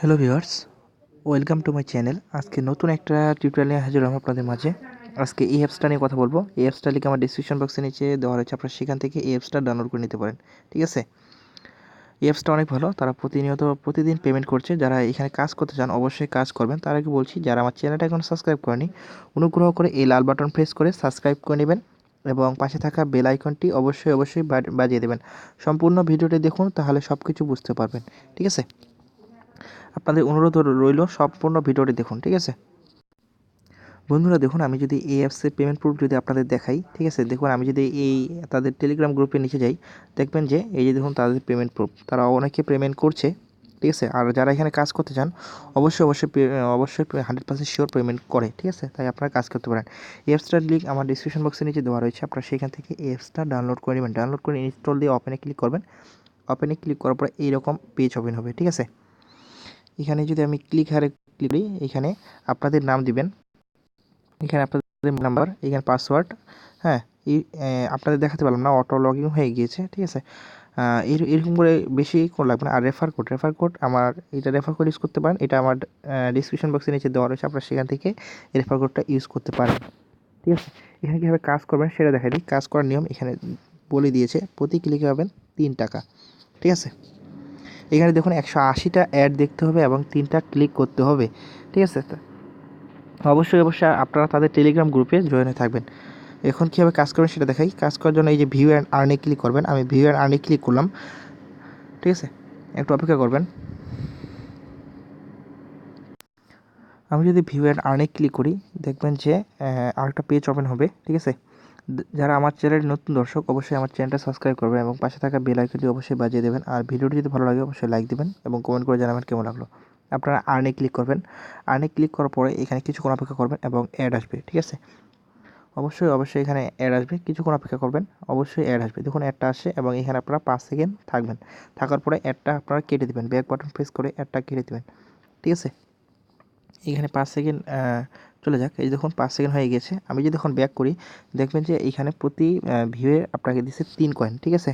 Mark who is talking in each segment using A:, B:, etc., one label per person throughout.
A: Hello viewers, welcome to my channel. আজকে নতুন একটা টিউটোরিয়াল নিয়ে হাজির হলাম আপনাদের মাঝে। আজকে এই অ্যাপসটা নিয়ে কথা বলবো। এই অ্যাপসটা লিখে আমার ডিসক্রিপশন বক্সে নিচে দেওয়া রয়েছে, আপনারা সেখান থেকে এই অ্যাপসটা ডাউনলোড করে নিতে পারেন। ঠিক আছে, এই অ্যাপসটা অনেক ভালো। তারা প্রতিদিন পেমেন্ট করছে। যারা এখানে কাজ করতে চান অবশ্যই কাজ করবেন। তার আগে বলছি, যারা আমার চ্যানেলটা এখন সাবস্ক্রাইব করেনি অনুগ্রহ করে এই লাল বাটন প্রেস করে সাবস্ক্রাইব করে নেবেন এবং পাশে থাকা বেল আইকনটি অবশ্যই বাজিয়ে দেবেন। সম্পূর্ণ ভিডিওটি দেখুন, তাহলে সব কিছু বুঝতে পারবেন। ঠিক আছে, আপনাদের অনুরোধ রইল সম্পূর্ণ ভিডিওটি দেখুন। ঠিক আছে বন্ধুরা, দেখুন আমি যদি এই অ্যাপসের পেমেন্ট প্রুফ যদি আপনাদের দেখাই, ঠিক আছে, দেখুন আমি যদি এই তাদের টেলিগ্রাম গ্রুপে নিচে যাই, দেখবেন যে এই যে দেখুন তাদের পেমেন্ট প্রুফ, তারা অনেকে পেমেন্ট করছে। ঠিক আছে, আর যারা এখানে কাজ করতে চান অবশ্যই 100% শিওর পেমেন্ট করে। ঠিক আছে, তাই আপনারা কাজ করতে পারেন। এই অ্যাপসটার লিঙ্ক আমার ডিসক্রিপশন বক্সে নিচে দেওয়া রয়েছে, আপনারা সেখান থেকে এই অ্যাপসটা ডাউনলোড করে নেবেন। ডাউনলোড করে ইনস্টল দিয়ে ওপেনে ক্লিক করবেন। ওপেনে ক্লিক করার পরে এইরকম পেজ ওপেন হবে। ঠিক আছে, এখানে যদি আমি ক্লিক করি, এখানে আপনাদের নাম দিবেন, এখানে আপনাদের নাম্বার, এখানে পাসওয়ার্ড। হ্যাঁ, আপনাদের দেখাতে পারলাম না, অটো লগইন হয়ে গিয়েছে। ঠিক আছে, এরকম করে বেশি কোড লাগবে না। আর রেফার কোড আমার এটা রেফার কোড ইউজ করতে পারেন। এটা আমার ডিসক্রিপশন বক্সের নিচে দেওয়া রয়েছে, আপনারা সেখান থেকে রেফার কোডটা ইউজ করতে পারেন। ঠিক আছে, এখানে কীভাবে কাজ করবেন সেটা দেখাই দিই। কাজ করার নিয়ম এখানে বলে দিয়েছে। প্রতি ক্লিকে পাবেন 3 টাকা। ঠিক আছে, এখানে দেখুন 180টা অ্যাড দেখতে হবে এবং 3টা ক্লিক করতে হবে। ঠিক আছে, অবশ্যই আপনারা তাদের টেলিগ্রাম গ্রুপে জয়েন হয়ে থাকবেন। এখন কীভাবে কাজ করবেন সেটা দেখাই। কাজ করার জন্য এই যে ভিউ অ্যান্ড আর্নে ক্লিক করবেন। আমি ভিউ অ্যান্ড আর্নে ক্লিক করলাম। ঠিক আছে, একটু অপেক্ষা করবেন। আমি যদি ভিউ অ্যান্ড আর্নে ক্লিক করি, দেখবেন যে আরেকটা পেজ ওপেন হবে। ঠিক আছে, যারা আমার চ্যানেলের নতুন দর্শক অবশ্যই আমার চ্যানেলটা সাবস্ক্রাইব করবেন এবং পাশে থাকা বেল আইকনটি অবশ্যই বাজিয়ে দেবেন। আর ভিডিওটি যদি ভালো লাগে অবশ্যই লাইক দেবেন এবং কমেন্ট করে জানাবেন কেমন লাগলো। আপনারা আর্নে ক্লিক করবেন। আর্নে ক্লিক করার পরে এখানে কিছুক্ষণ অপেক্ষা করবেন এবং অ্যাড আসবে। ঠিক আছে, অবশ্যই এখানে অ্যাড আসবে, কিছুক্ষণ অপেক্ষা করবেন, অবশ্যই অ্যাড আসবে। দেখুন অ্যাডটা আসে এবং এখানে আপনারা 5 সেকেন্ড থাকবেন। থাকার পরে অ্যাডটা আপনারা কেটে দেবেন, ব্যাক বাটন প্রেস করে অ্যাডটা কেটে দেবেন। ঠিক আছে, এখানে 5 সেকেন্ড চলে যাক। এই দেখুন 5 সেকেন্ড হয়ে গেছে। আমি যদি এখন ব্যাক করি, দেখবেন যে এইখানে প্রতি ভিউয়ে আপনাকে দিচ্ছে 3 কয়েন। ঠিক আছে,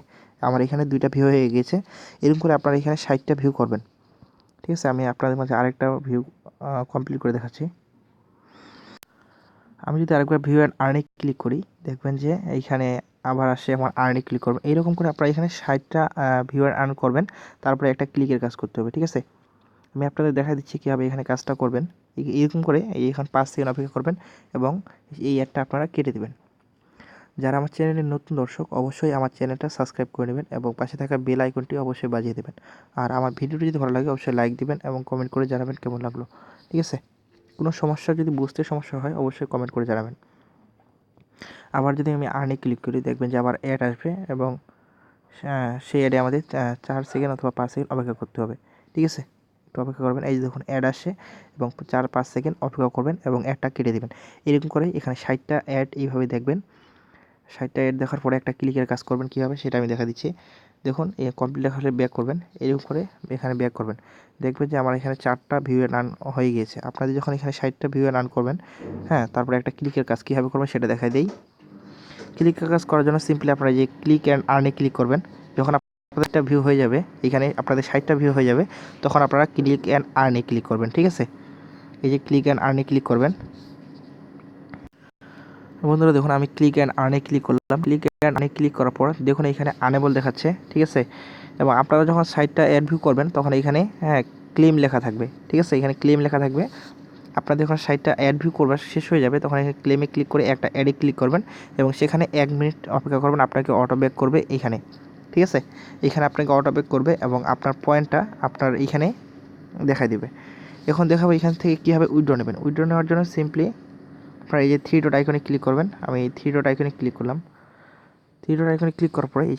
A: আমার এখানে 2টা ভিউ হয়ে গেছে। এরকম করে আপনারা এখানে 60টা ভিউ করবেন। ঠিক আছে, আমি আপনাদের মাঝে আরেকটা ভিউ কমপ্লিট করে দেখাচ্ছি। আমি যদি আরেকবার ভিউ অ্যান্ড আর্নে ক্লিক করি, দেখবেন যে এইখানে আবার আসে আমার আর্নে ক্লিক করবেন। এইরকম করে আপনারা এখানে 60টা ভিউ অ্যান্ড আর্ন করবেন। তারপরে একটা ক্লিকের কাজ করতে হবে। ঠিক আছে, আমি আপনাদের দেখা দিচ্ছি কীভাবে এখানে কাজটা করবেন। এরকম করে এখন 5 সেকেন্ড অপেক্ষা করবেন এবং এই অ্যাডটা আপনারা কেটে দেবেন। যারা আমার চ্যানেলের নতুন দর্শক অবশ্যই আমার চ্যানেলটা সাবস্ক্রাইব করে নেবেন এবং পাশে থাকা বেল আইকনটি অবশ্যই বাজিয়ে দেবেন। আর আমার ভিডিওটি যদি ভালো লাগে অবশ্যই লাইক দিবেন এবং কমেন্ট করে জানাবেন কেমন লাগলো। ঠিক আছে, কোনো সমস্যা যদি বুঝতে সমস্যা হয় অবশ্যই কমেন্ট করে জানাবেন। আবার যদি আমি আর্নে ক্লিক করি, দেখবেন যে আবার অ্যাড আসবে এবং সেই অ্যাডে আমাদের 4 সেকেন্ড অথবা 5 সেকেন্ড অপেক্ষা করতে হবে। ঠিক আছে, একটু অপেক্ষা করবেন। এই যে দেখুন অ্যাড আসে এবং 4-5 সেকেন্ড অপেক্ষা করবেন এবং অ্যাডটা কেটে দেবেন। এরকম করে এখানে 60টা অ্যাড এইভাবে দেখবেন। 60টা অ্যাড দেখার পরে একটা ক্লিকের কাজ করবেন কীভাবে সেটা আমি দেখা দিচ্ছি। দেখুন কমপ্লিট দেখা হলে ব্যাক করবেন। এরকম করে এখানে ব্যাক করবেন, দেখবেন যে আমার এখানে 4টা ভিউ অ্যান্ড আর্ন হয়ে গিয়েছে। আপনাদের যখন এখানে 60টা ভিউ অ্যান্ড আর্ন করবেন, হ্যাঁ, তারপরে একটা ক্লিকের কাজ কীভাবে করবেন সেটা দেখাই দেই। ক্লিকের কাজ করার জন্য সিম্পলি আপনারা যে ক্লিক অ্যান্ড আর্নে ক্লিক করবেন। যখন আপনাদেরটা ভিউ হয়ে যাবে, এখানে আপনাদের 60টা ভিউ হয়ে যাবে, তখন আপনারা ক্লিক অ্যান্ড আর্নে ক্লিক করবেন। ঠিক আছে, এই যে ক্লিক অ্যান্ড আর্নে ক্লিক করবেন। বন্ধুরা দেখুন আমি ক্লিক অ্যান্ড আর্নে ক্লিক করলাম। ক্লিক অ্যান্ড আর্নে ক্লিক করার পর দেখুন এখানে আনেবল দেখাচ্ছে। ঠিক আছে, এবং আপনারা যখন 60টা অ্যাড ভিউ করবেন তখন এখানে ক্লেম লেখা থাকবে। ঠিক আছে, এখানে ক্লেম লেখা থাকবে। আপনাদের যখন 60টা অ্যাড ভিউ করবার শেষ হয়ে যাবে তখন এখানে ক্লেমে ক্লিক করে একটা অ্যাডে ক্লিক করবেন এবং সেখানে 1 মিনিট অপেক্ষা করবেন। আপনাকে অটো ব্যাক করবে এইখানে। ঠিক আছে, এখানে আপনাকে অটো ব্যাক করবে এবং আপনার পয়েন্টটা আপনার এইখানে দেখাই দেবে। এখন দেখাবো এখান থেকে কীভাবে উইথড্র নেবেন। উইথড্র নেওয়ার জন্য সিম্পলি আপনারা এই যে 3 ডট আইকনে ক্লিক করবেন। আমি এই 3 ডট আইকনে ক্লিক করলাম। 3 ডট আইকনে ক্লিক করার পরে এই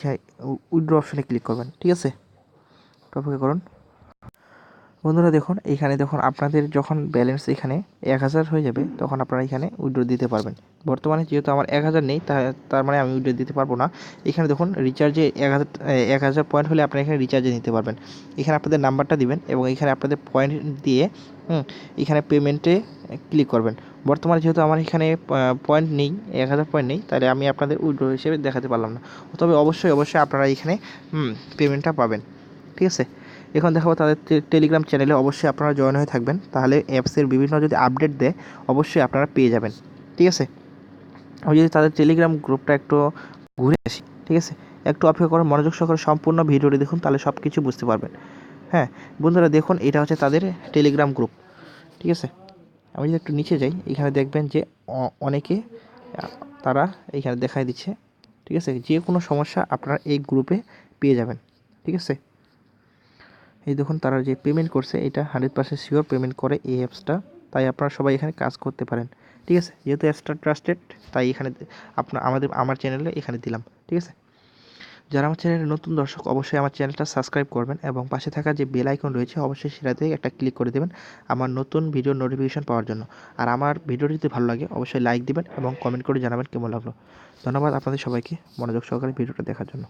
A: উইথড্র অপশনে ক্লিক করবেন। ঠিক আছে, অপেক্ষা করুন। বন্ধুরা দেখুন এখানে দেখুন আপনাদের যখন ব্যালেন্স এখানে 1000 হয়ে যাবে তখন আপনারা এখানে উইথড্র দিতে পারবেন। বর্তমানে যেহেতু আমার 1000 নেই, তার মানে আমি উইথড্র দিতে পারবো না। এখানে দেখুন রিচার্জে 1000 পয়েন্ট হলে আপনারা এখানে রিচার্জে নিতে পারবেন। এখানে আপনাদের নাম্বারটা দিবেন এবং এখানে আপনাদের পয়েন্ট দিয়ে এখানে পেমেন্টে ক্লিক করবেন। বর্তমানে যেহেতু আমার এখানে পয়েন্ট নেই, 1000 পয়েন্ট নেই, তাহলে আমি আপনাদের উইথড্র হিসেবে দেখাতে পারলাম না। তবে অবশ্যই আপনারা এখানে পেমেন্টটা পাবেন। ঠিক আছে, এখন দেখাবো তাদের টেলিগ্রাম চ্যানেলে, অবশ্যই আপনারা জয়েন হয়ে থাকবেন, তাহলে অ্যাপসের বিভিন্ন যদি আপডেট দেয় অবশ্যই আপনারা পেয়ে যাবেন। ঠিক আছে, আমি যদি তাদের টেলিগ্রাম গ্রুপটা একটু ঘুরে আসি, ঠিক আছে, একটু অপেক্ষা করে মনোযোগ সহকারে সম্পূর্ণ ভিডিওটি দেখুন, তাহলে সব কিছু বুঝতে পারবেন। হ্যাঁ বন্ধুরা, দেখুন এটা হচ্ছে তাদের টেলিগ্রাম গ্রুপ। ঠিক আছে, আমি যদি একটু নিচে যাই, এখানে দেখবেন যে অনেকে তারা এইখানে দেখাই দিচ্ছে। ঠিক আছে, যে কোনো সমস্যা আপনারা এই গ্রুপে পেয়ে যাবেন। ঠিক আছে, এই দেখুন তারা যে পেমেন্ট করছে এটা 100% শিওর পেমেন্ট করে এই অ্যাপসটা, তাই আপনারা সবাই এখানে কাজ করতে পারেন। ঠিক আছে, যেহেতু অ্যাপসটা ট্রাস্টেড তাই এখানে আমার চ্যানেলে এখানে দিলাম। ঠিক আছে, যারা আমার চ্যানেলে নতুন দর্শক অবশ্যই আমার চ্যানেলটা সাবস্ক্রাইব করবেন এবং পাশে থাকা যে বেল আইকন রয়েছে অবশ্যই সেটাতে একটা ক্লিক করে দেবেন আমার নতুন ভিডিওর নোটিফিকেশন পাওয়ার জন্য। আর আমার ভিডিওটি যদি ভালো লাগে অবশ্যই লাইক দিবেন এবং কমেন্ট করে জানাবেন কেমন লাগলো। ধন্যবাদ আপনাদের সবাইকে মনোযোগ সহকারে ভিডিওটা দেখার জন্য।